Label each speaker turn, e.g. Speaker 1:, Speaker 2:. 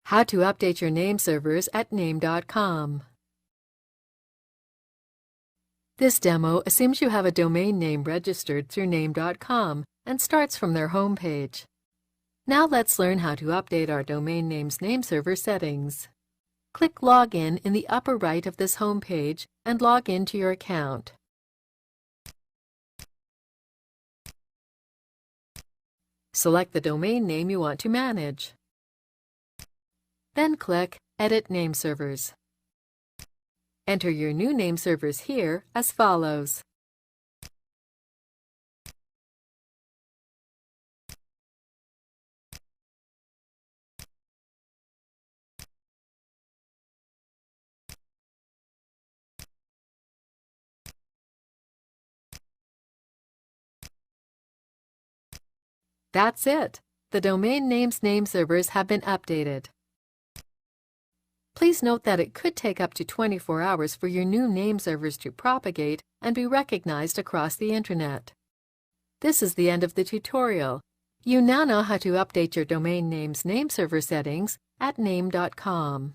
Speaker 1: How to update your name servers at name.com. This demo assumes you have a domain name registered through name.com and starts from their home page. Now let's learn how to update our domain name's nameserver settings. Click Login in the upper right of this home page and log in to your account. Select the domain name you want to manage. Then click Edit Nameservers. Enter your new nameservers here as follows. That's it! The domain name's nameservers have been updated. Please note that it could take up to 24 hours for your new nameservers to propagate and be recognized across the Internet. This is the end of the tutorial. You now know how to update your domain name's nameserver settings at name.com.